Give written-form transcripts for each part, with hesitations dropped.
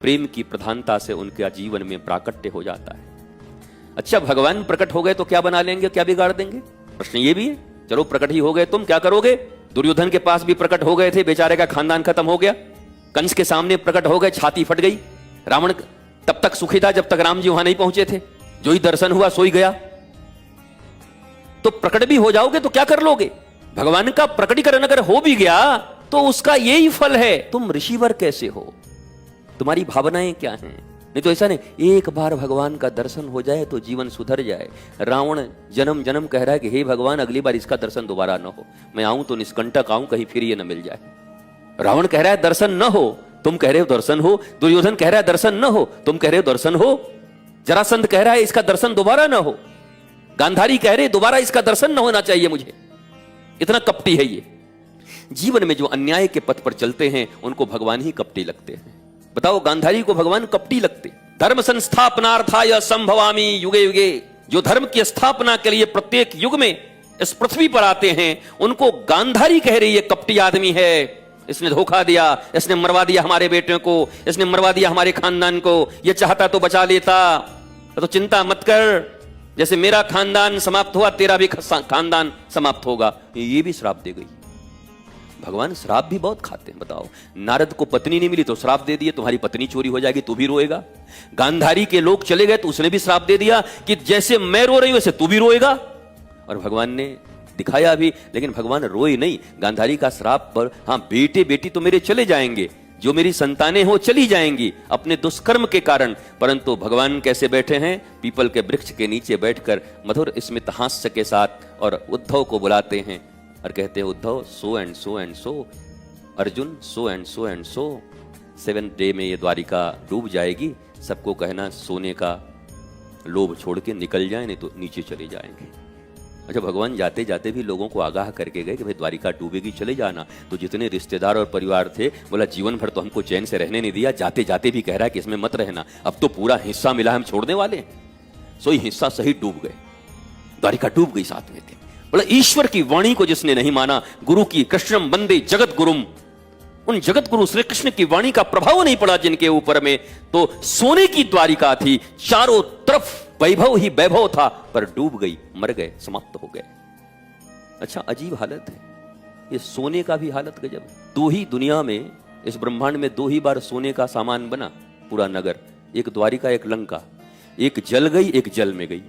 प्रेम की प्रधानता से उनके जीवन में प्राकट्य हो जाता है। अच्छा, भगवान प्रकट हो गए तो क्या बना लेंगे, क्या बिगाड़ देंगे? प्रश्न ये भी है। चलो प्रकट ही हो गए, तुम क्या करोगे? दुर्योधन के पास भी प्रकट हो गए थे, बेचारे का खानदान खत्म हो गया। कंस के सामने प्रकट हो गए, छाती फट गई। रावण तब तक सुखी था जब तक राम जी वहां नहीं पहुंचे थे। जो ही दर्शन हुआ सोई गया। तो प्रकट भी हो जाओगे तो क्या कर लोगे? भगवान का प्रकटीकरण अगर हो भी गया तो उसका यही फल है, तुम ऋषिवर कैसे हो, तुम्हारी भावनाएं क्या हैं। नहीं तो ऐसा नहीं, एक बार भगवान का दर्शन हो जाए तो जीवन सुधर जाए। रावण जन्म जन्म कह रहा है कि हे भगवान अगली बार इसका दर्शन दोबारा न हो, मैं आऊं तो निष्कंटक आऊं, कहीं फिर ये न मिल जाए। रावण कह रहा है दर्शन न हो, तुम कह रहे हो दर्शन हो। दुर्योधन कह रहा है दर्शन न हो, तुम कह रहे हो दर्शन हो। जरासंध कह रहा है इसका दर्शन दोबारा न हो। गांधारी कह रहे दोबारा इसका दर्शन न होना चाहिए मुझे। इतना कपटी है ये। जीवन में जो अन्याय के पथ पर चलते हैं उनको भगवान ही कपटी लगते हैं। बताओ, गांधारी को भगवान कपटी लगते? धर्म संस्थापनार्थाय संभवामि युगे युगे, जो धर्म की स्थापना के लिए प्रत्येक युग में इस पृथ्वी पर आते हैं उनको गांधारी कह रही है कपटी आदमी है, इसने धोखा दिया, इसने मरवा दिया हमारे बेटियों को, इसने मरवा दिया हमारे खानदान को, ये चाहता तो बचा लेता। तो चिंता मत कर, जैसे मेरा खानदान समाप्त हुआ तेरा भी खानदान समाप्त होगा। ये भी श्राप दे गई। भगवान श्राप भी बहुत खाते हैं। बताओ, नारद को पत्नी नहीं मिली तो श्राप दे दिए, तुम्हारी पत्नी चोरी हो जाएगी तू भी रोएगा। गांधारी के लोग चले गए तो उसने भी श्राप दे दिया कि जैसे मैं रो रही हूं वैसे तू भी रोएगा। और भगवान ने दिखाया भी, लेकिन भगवान रोए नहीं गांधारी का श्राप पर। हां, बेटे बेटी तो मेरे चले जाएंगे, जो मेरी संतानें हो चली जाएंगी अपने दुष्कर्म के कारण, परंतु भगवान कैसे बैठे हैं? पीपल के वृक्ष के नीचे बैठकर मधुर स्मित हास्य के साथ और उद्धव को बुलाते हैं और कहते हैं Uddhav so and so and so, Arjun so and so and so. 7th day में ये द्वारिका डूब जाएगी, सबको कहना सोने का लोभ छोड़ के निकल जाए, नहीं तो नीचे चले जाएंगे। अच्छा, भगवान जाते जाते भी लोगों को आगाह करके गए कि भाई द्वारिका डूबेगी, चले जाना। तो जितने रिश्तेदार और परिवार थे, बोला जीवन भर तो हमको चैन से रहने नहीं दिया, जाते जाते भी कह रहा है कि इसमें मत रहना, अब तो पूरा हिस्सा मिला, हम छोड़ने वाले हैं। सो हिस्सा सही डूब गए, द्वारिका डूब गई 7वें दिन। बोला ईश्वर की वाणी को जिसने नहीं माना, गुरु की कृष्णम वंदे जगत गुरुम, उन जगत गुरु श्री कृष्ण की वाणी का प्रभाव नहीं पड़ा जिनके ऊपर में, तो सोने की द्वारिका थी, चारों तरफ वैभव ही वैभव था, पर डूब गई, मर गए, समाप्त हो गए। अच्छा, अजीब हालत है ये, सोने का भी हालत गजब। 2 ही दुनिया में, इस ब्रह्मांड में 2 ही बार सोने का सामान बना पूरा नगर, एक द्वारिका एक लंका। एक जल गई, एक जल में गई।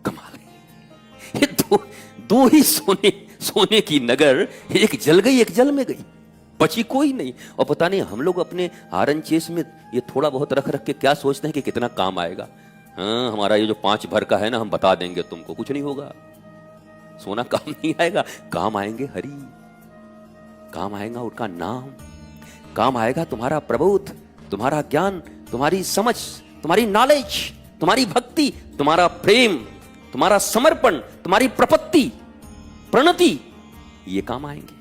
कमाल है, ये दो ही सोने की नगर, एक जल गई एक जल में गई, बची कोई नहीं। और पता नहीं हम लोग अपने आरन चेस में ये थोड़ा बहुत रख रख के क्या सोचते हैं कि कितना काम आएगा। हाँ, हमारा ये जो 5 भर का है ना, हम बता देंगे तुमको, कुछ नहीं होगा। सोना काम नहीं आएगा, काम आएंगे हरि, काम आएगा उनका नाम, काम आएगा तुम्हारा प्रबोध, तुम्हारा ज्ञान, तुम्हारी समझ, तुम्हारी नॉलेज, तुम्हारी भक्ति, तुम्हारा प्रेम, तुम्हारा समर्पण, तुम्हारी प्रपत्ति, प्रणति, ये काम आएंगे।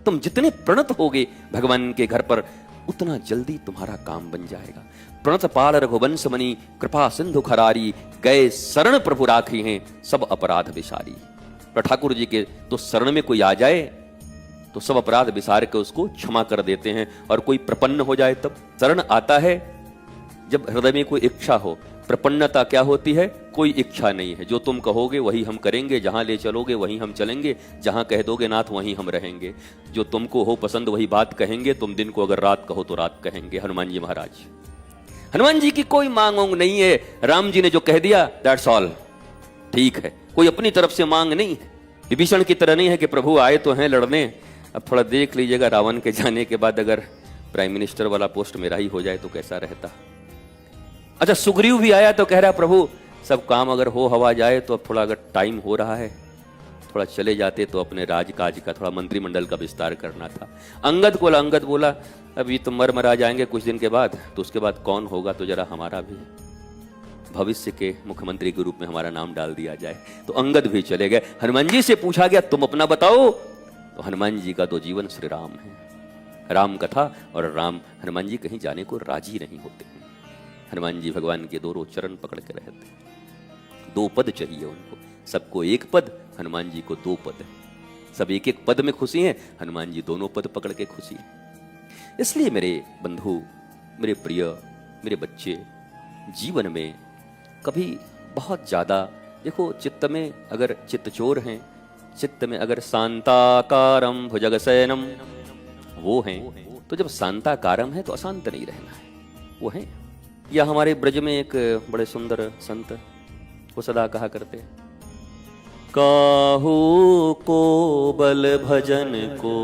तुम जितने प्रणत होगे भगवान के घर पर, उतना जल्दी तुम्हारा काम बन जाएगा। प्रणत पाल रघुवंश मणि, कृपा सिंधु खरारी, गए शरण प्रभु राखी हैं, सब अपराध विसारी। तो ठाकुर जी के तो शरण में कोई आ जाए तो सब अपराध विसार के उसको क्षमा कर देते हैं। और कोई प्रपन्न हो जाए तब शरण आता है जब हृदय में कोई इच्छा हो। प्रपन्नता क्या होती है? कोई इच्छा नहीं है, जो तुम कहोगे वही हम करेंगे, जहां ले चलोगे वहीं हम चलेंगे, जहां कह दोगे नाथ वहीं हम रहेंगे, जो तुमको हो पसंद वही बात कहेंगे, तुम दिन को अगर रात कहो तो रात कहेंगे। हनुमान जी महाराज, हनुमान जी की कोई मांग वांग नहीं है, राम जी ने जो कह दिया दैट्स ऑल, ठीक है, कोई अपनी तरफ से मांग नहीं है। विभीषण की तरह नहीं है कि प्रभु आए तो हैं लड़ने, अब थोड़ा देख लीजिएगा रावण के जाने के बाद अगर प्राइम मिनिस्टर वाला पोस्ट मेरा ही हो जाए तो कैसा रहता। अच्छा, सुग्रीव भी आया तो कह रहा प्रभु सब काम अगर हो हवा जाए तो अब थोड़ा अगर टाइम हो रहा है, थोड़ा चले जाते तो अपने राजकाज का, थोड़ा मंत्रिमंडल का विस्तार करना था। अंगद बोला अभी तो मर जाएंगे कुछ दिन के बाद, तो उसके बाद कौन होगा, तो जरा हमारा भी भविष्य के मुख्यमंत्री के रूप में हमारा नाम डाल दिया जाए। तो अंगद भी चले गए। हनुमान जी से पूछा गया तुम अपना बताओ, तो हनुमान जी का तो जीवन श्री राम है, राम कथा, और राम हनुमान जी कहीं जाने को राजी नहीं होते। हनुमान जी भगवान के दोनों चरण पकड़ के रहते। 2 पद चाहिए उनको, सबको 1 पद, हनुमान जी को 2 पद। सब एक एक पद में खुशी हैं, हनुमान जी दोनों पद पकड़ के खुशी हैं। इसलिए मेरे बंधु, मेरे प्रिय, मेरे बच्चे, जीवन में कभी बहुत ज्यादा देखो, चित्त में अगर चित्त चोर हैं, चित्त में अगर शांताकारम भुजगशयनम वो हैं, तो जब शांताकारम है तो अशांत नहीं रहना है, वो हैं। या हमारे ब्रज में एक बड़े सुंदर संत वो सदा कहा करते, काहू को बल भजन को,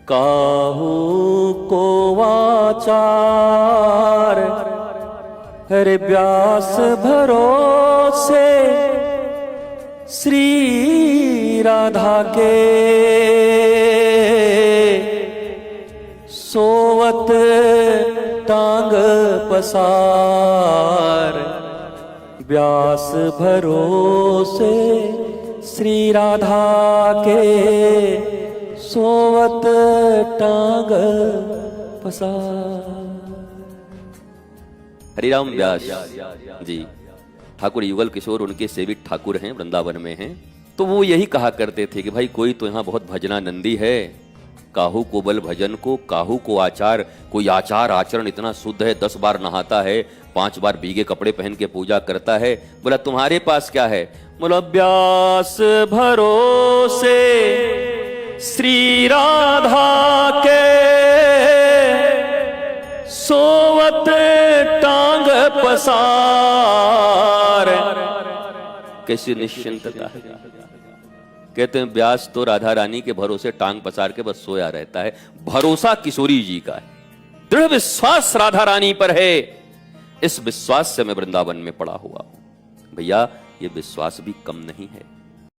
काहू को वाचार, हरे व्यास भरोसे श्री राधा के, सोवत टांग पसार, व्यास भरोसे श्री राधा के, सोवत टांग पसार। हरिराम व्यास जी ठाकुर युगल किशोर उनके सेवित ठाकुर हैं, वृंदावन में हैं। तो वो यही कहा करते थे कि भाई कोई तो यहाँ बहुत भजनानंदी है, काहू को बल भजन को, काहू को आचार, कोई आचार आचरण इतना शुद्ध है, 10 बार नहाता है, 5 बार भीगे कपड़े पहन के पूजा करता है। बोला तुम्हारे पास क्या है? बोला व्यास भरोसे श्री राधा के, सोवत टांग पसार। कैसी निश्चिंतता है। कहते हैं व्यास तो राधा रानी के भरोसे टांग पसार के बस सोया रहता है। भरोसा किशोरी जी का है, दृढ़ विश्वास राधा रानी पर है। इस विश्वास से मैं वृंदावन में पड़ा हुआ हूं। भैया ये विश्वास भी कम नहीं है।